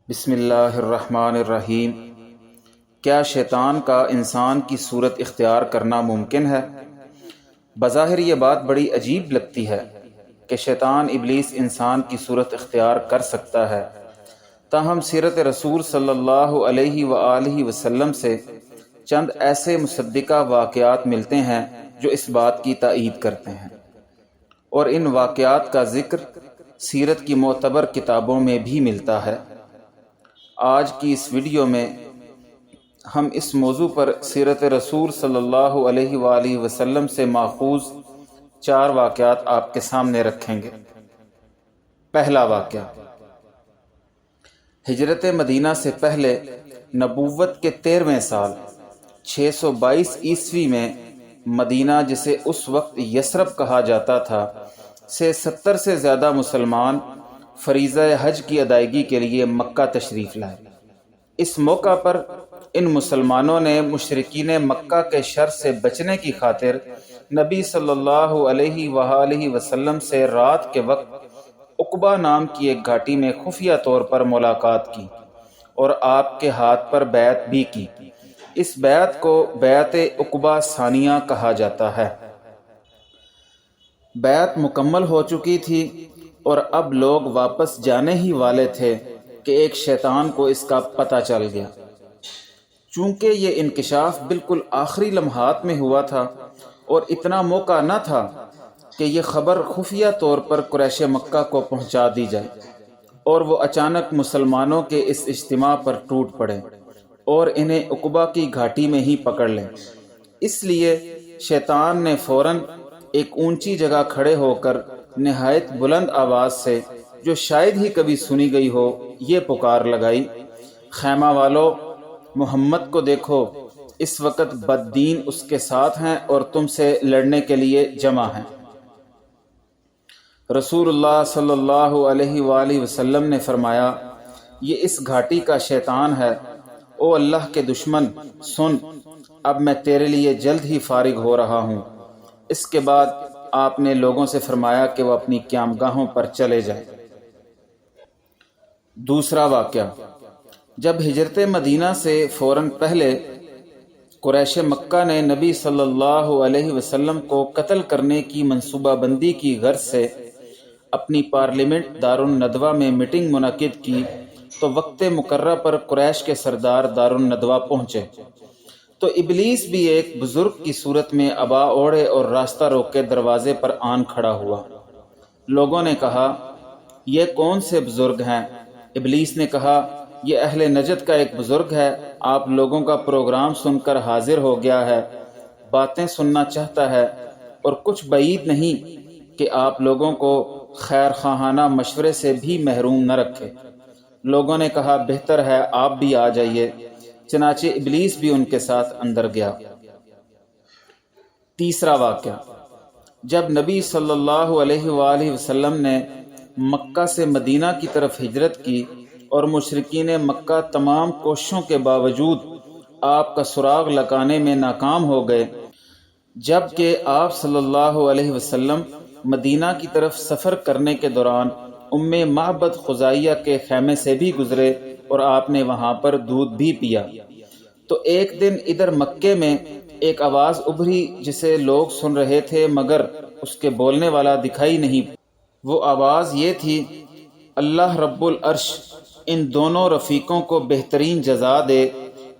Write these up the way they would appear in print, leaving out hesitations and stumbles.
بسم اللہ الرحمن الرحیم۔ کیا شیطان کا انسان کی صورت اختیار کرنا ممکن ہے؟ بظاہر یہ بات بڑی عجیب لگتی ہے کہ شیطان ابلیس انسان کی صورت اختیار کر سکتا ہے، تاہم سیرت رسول صلی اللہ علیہ وآلہ وسلم سے چند ایسے مصدقہ واقعات ملتے ہیں جو اس بات کی تائید کرتے ہیں، اور ان واقعات کا ذکر سیرت کی معتبر کتابوں میں بھی ملتا ہے۔ آج کی اس ویڈیو میں ہم اس موضوع پر سیرت رسول صلی اللہ علیہ وآلہ وسلم سے ماخوذ 4 واقعات آپ کے سامنے رکھیں گے۔ پہلا واقعہ، ہجرت مدینہ سے پہلے نبوت کے 13ویں سال 622 عیسوی میں مدینہ، جسے اس وقت یثرب کہا جاتا تھا، سے 70 سے زیادہ مسلمان فریضہ حج کی ادائیگی کے لیے مکہ تشریف لائے۔ اس موقع پر ان مسلمانوں نے مشرکین مکہ کے شر سے بچنے کی خاطر نبی صلی اللہ علیہ وآلہ وسلم سے رات کے وقت عقبہ نام کی ایک گھاٹی میں خفیہ طور پر ملاقات کی اور آپ کے ہاتھ پر بیعت بھی کی۔ اس بیعت کو بیعت عقبہ ثانیہ کہا جاتا ہے۔ بیعت مکمل ہو چکی تھی اور اب لوگ واپس جانے ہی والے تھے کہ ایک شیطان کو اس کا پتہ چل گیا۔ چونکہ یہ انکشاف بالکل آخری لمحات میں ہوا تھا اور اتنا موقع نہ تھا کہ یہ خبر خفیہ طور پر قریش مکہ کو پہنچا دی جائے اور وہ اچانک مسلمانوں کے اس اجتماع پر ٹوٹ پڑے اور انہیں عقبہ کی گھاٹی میں ہی پکڑ لیں۔ اس لیے شیطان نے فوراً ایک اونچی جگہ کھڑے ہو کر نہایت بلند آواز سے، جو شاید ہی کبھی سنی گئی ہو، یہ پکار لگائی: خیمہ والو، محمد کو دیکھو، اس وقت بددین اس کے ساتھ ہیں اور تم سے لڑنے کے لیے جمع ہیں۔ رسول اللہ صلی اللہ علیہ وآلہ وسلم نے فرمایا: یہ اس گھاٹی کا شیطان ہے۔ او اللہ کے دشمن، سن، اب میں تیرے لیے جلد ہی فارغ ہو رہا ہوں۔ اس کے بعد آپ نے لوگوں سے فرمایا کہ وہ اپنی قیامگاہوں پر چلے جائیں۔ دوسرا واقعہ، جب ہجرت مدینہ سے فوراً پہلے قریش مکہ نے نبی صلی اللہ علیہ وسلم کو قتل کرنے کی منصوبہ بندی کی غرض سے اپنی پارلیمنٹ دارالندوہ میں میٹنگ منعقد کی تو وقت مقررہ پر قریش کے سردار دارالندوہ پہنچے تو ابلیس بھی ایک بزرگ کی صورت میں عبا اوڑھے اور راستہ روک کے دروازے پر آن کھڑا ہوا۔ لوگوں نے کہا: یہ کون سے بزرگ ہیں؟ ابلیس نے کہا: یہ اہل نجد کا ایک بزرگ ہے، آپ لوگوں کا پروگرام سن کر حاضر ہو گیا ہے، باتیں سننا چاہتا ہے اور کچھ بعید نہیں کہ آپ لوگوں کو خیر خواہانہ مشورے سے بھی محروم نہ رکھے۔ لوگوں نے کہا: بہتر ہے آپ بھی آ جائیے۔ چنانچہ ابلیس بھی ان کے ساتھ اندر گیا۔ تیسرا واقعہ، جب نبی صلی اللہ علیہ وآلہ وسلم نے مکہ سے مدینہ کی طرف ہجرت کی اور مشرکین مکہ تمام کوششوں کے باوجود آپ کا سراغ لگانے میں ناکام ہو گئے، جبکہ آپ صلی اللہ علیہ وسلم مدینہ کی طرف سفر کرنے کے دوران معبد خزائیہ کے خیمے سے بھی گزرے اور آپ نے وہاں پر دودھ بھی پیا، تو ایک دن ادھر مکے میں ایک آواز ابھری جسے لوگ سن رہے تھے مگر اس کے بولنے والا دکھائی نہیں۔ وہ آواز یہ تھی: اللہ رب العرش ان دونوں رفیقوں کو بہترین جزا دے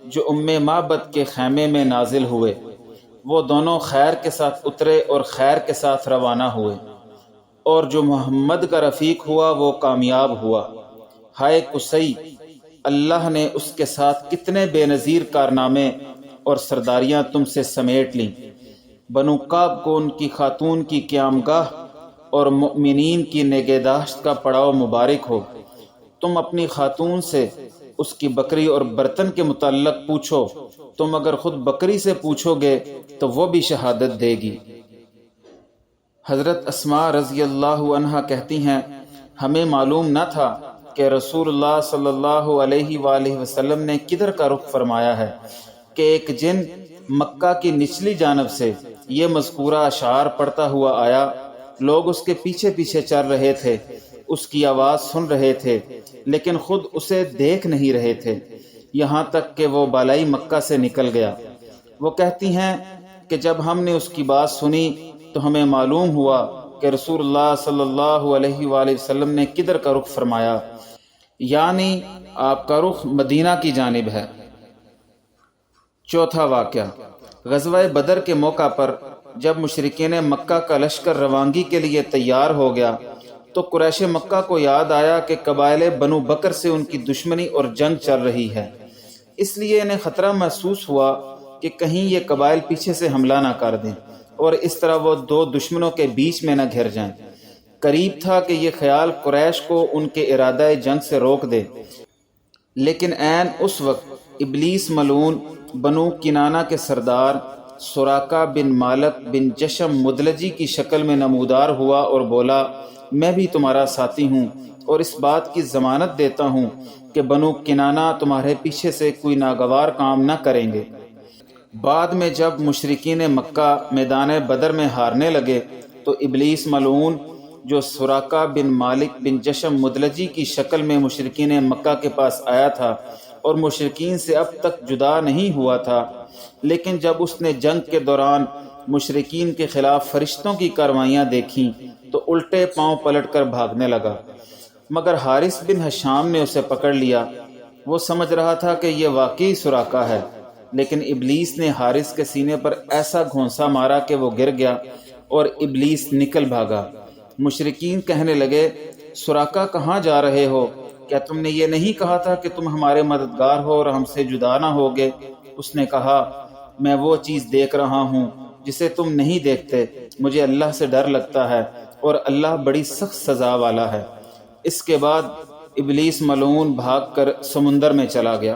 جو معبد کے خیمے میں نازل ہوئے۔ وہ دونوں خیر کے ساتھ اترے اور خیر کے ساتھ روانہ ہوئے، اور جو محمد کا رفیق ہوا وہ کامیاب ہوا۔ ہائے قصی، اللہ نے اس کے ساتھ کتنے بے نظیر کارنامے اور سرداریاں تم سے سمیٹ لیں۔ بنو کعب کو ان کی خاتون کی قیامگاہ اور مؤمنین کی نگہداشت کا پڑاؤ مبارک ہو۔ تم اپنی خاتون سے اس کی بکری اور برتن کے متعلق پوچھو، تم اگر خود بکری سے پوچھو گے تو وہ بھی شہادت دے گی۔ حضرت اسماء رضی اللہ عنہا کہتی ہیں: ہمیں معلوم نہ تھا کہ رسول اللہ صلی اللہ علیہ وآلہ وسلم نے کدھر کا رخ فرمایا ہے کہ ایک جن مکہ کی نچلی جانب سے یہ مذکورہ اشعار پڑھتا ہوا آیا۔ لوگ اس کے پیچھے پیچھے چل رہے تھے اس کی آواز سن رہے تھے لیکن خود اسے دیکھ نہیں رہے تھے، یہاں تک کہ وہ بالائی مکہ سے نکل گیا۔ وہ کہتی ہیں کہ جب ہم نے اس کی بات سنی تو ہمیں معلوم ہوا کہ رسول اللہ صلی اللہ علیہ وآلہ وسلم نے کدھر کا رخ فرمایا، یعنی آپ کا رخ مدینہ کی جانب ہے۔ چوتھا واقعہ، غزوہ بدر کے موقع پر جب مشرکین مکہ کا لشکر روانگی کے لیے تیار ہو گیا تو قریش مکہ کو یاد آیا کہ قبائل بنو بکر سے ان کی دشمنی اور جنگ چل رہی ہے، اس لیے انہیں خطرہ محسوس ہوا کہ کہیں یہ قبائل پیچھے سے حملہ نہ کر دیں اور اس طرح وہ دو دشمنوں کے بیچ میں نہ گھر جائیں۔ قریب تھا کہ یہ خیال قریش کو ان کے ارادہ جنگ سے روک دے، لیکن عین اس وقت ابلیس ملعون بنو کنانہ کے سردار سراقہ بن مالک بن جشم مدلجی کی شکل میں نمودار ہوا اور بولا، میں بھی تمہارا ساتھی ہوں اور اس بات کی ضمانت دیتا ہوں کہ بنو کنانہ تمہارے پیچھے سے کوئی ناگوار کام نہ کریں گے۔ بعد میں جب مشرکین مکہ میدان بدر میں ہارنے لگے تو ابلیس ملعون جو سراقہ بن مالک بن جشم مدلجی کی شکل میں مشرکین مکہ کے پاس آیا تھا اور مشرکین سے اب تک جدا نہیں ہوا تھا، لیکن جب اس نے جنگ کے دوران مشرکین کے خلاف فرشتوں کی کارروائیاں دیکھیں تو الٹے پاؤں پلٹ کر بھاگنے لگا، مگر حارث بن ہشام نے اسے پکڑ لیا۔ وہ سمجھ رہا تھا کہ یہ واقعی سراقہ ہے، لیکن ابلیس نے حارث کے سینے پر ایسا گھونسا مارا کہ وہ گر گیا اور ابلیس نکل بھاگا۔ مشرکین کہنے لگے، سراقہ کہاں جا رہے ہو؟ کیا تم نے یہ نہیں کہا تھا کہ تم ہمارے مددگار ہو اور ہم سے جدا نہ ہوگے؟ اس نے کہا، میں وہ چیز دیکھ رہا ہوں جسے تم نہیں دیکھتے، مجھے اللہ سے ڈر لگتا ہے اور اللہ بڑی سخت سزا والا ہے۔ اس کے بعد ابلیس ملعون بھاگ کر سمندر میں چلا گیا۔